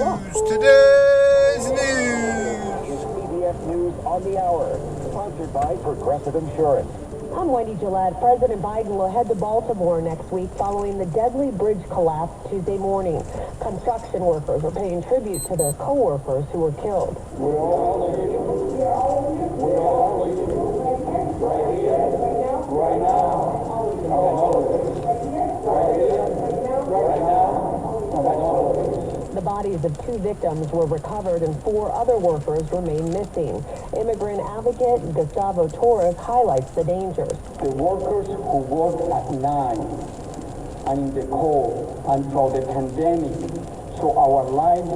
Today's news. CBS News on the Hour, sponsored by Progressive Insurance. I'm Wendy Gillette. President Biden will head to Baltimore next week following the deadly bridge collapse Tuesday morning. Construction workers are paying tribute to their co-workers who were killed. We're all leaving right here, right now. The bodies of 2 victims were recovered and 4 other workers remain missing. Immigrant advocate Gustavo Torres highlights the dangers. The workers who work at night and in the cold and through the pandemic, so our lives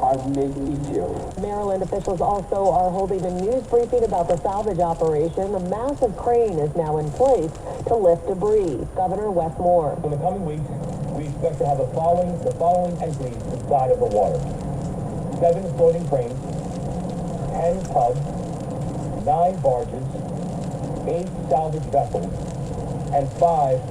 are made easier. Maryland officials also are holding a news briefing about the salvage operation. A massive crane is now in place to lift debris. Governor Wes Moore. In the coming weeks, we expect to have the following entries inside of the water: 7 floating cranes, 10 tugs, 9 barges, 8 salvage vessels, and 5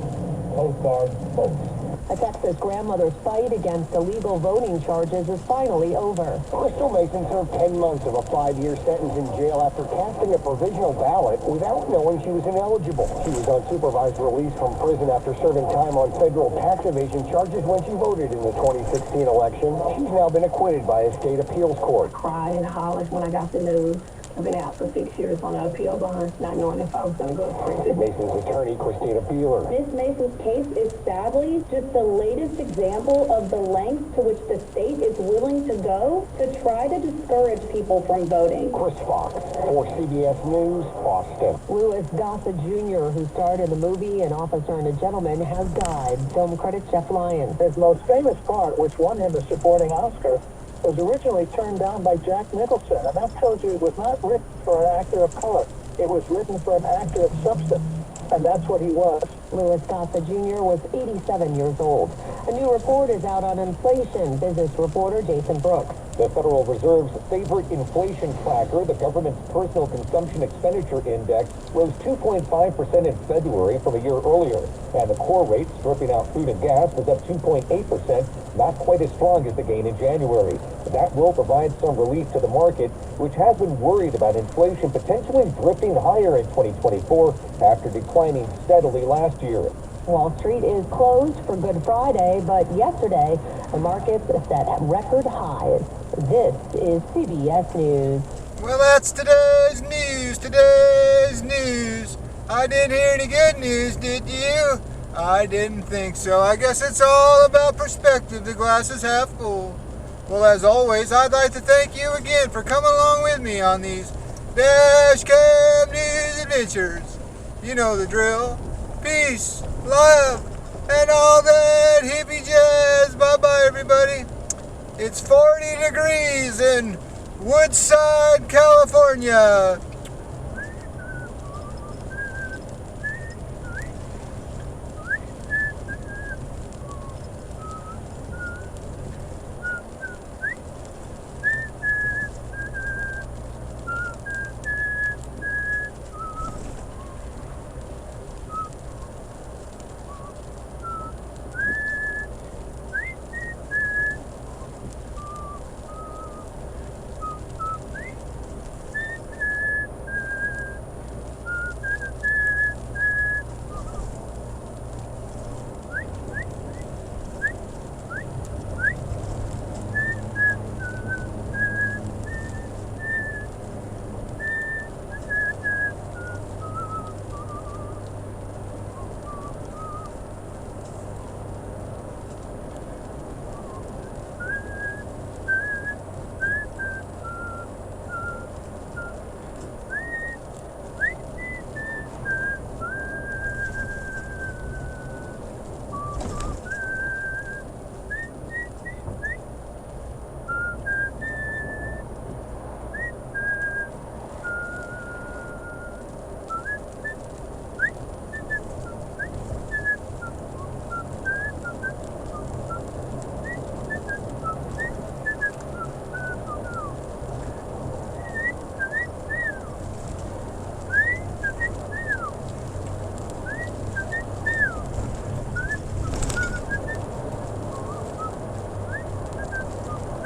Coast Guard boats. A Texas grandmother's fight against illegal voting charges is finally over. Crystal Mason served 10 months of a 5-year sentence in jail after casting a provisional ballot without knowing she was ineligible. She was on supervised release from prison after serving time on federal tax evasion charges when she voted in the 2016 election. She's now been acquitted by a state appeals court. Cried and hollered when I got the news. I've been out for 6 years on an appeal bond, not knowing if I was going to go to prison. Mason's attorney, Christina Beeler. Ms. Mason's case is sadly just the latest example of the lengths to which the state is willing to go to try to discourage people from voting. Chris Fox for CBS News, Boston. Louis Gossett Jr., who starred in the movie An Officer and a Gentleman, has died. Film critic Jeff Lyons. His most famous part, which won him a supporting Oscar, was originally turned down by Jack Nicholson, and that tells you it was not written for an actor of color. It was written for an actor of substance, and that's what he was. Louis Gossett Jr. was 87 years old. A new report is out on inflation. Business reporter Jason Brooks. The Federal Reserve's favorite inflation tracker, the government's personal consumption expenditure index, rose 2.5% in February from a year earlier. And the core rate, stripping out food and gas, was up 2.8%, not quite as strong as the gain in January. That will provide some relief to the market, which has been worried about inflation potentially drifting higher in 2024 after declining steadily last year. Wall Street is closed for Good Friday, but yesterday the markets set record highs. This is CBS News. Well, that's today's news. Today's news. I didn't hear any good news, did you? I didn't think so. I guess it's all about perspective. The glass is half full. Well, as always, I'd like to thank you again for coming along with me on these Dash Cam News adventures. You know the drill. Peace, love, and all that hippie jazz. Bye-bye, everybody. It's 40 degrees in Woodside, California.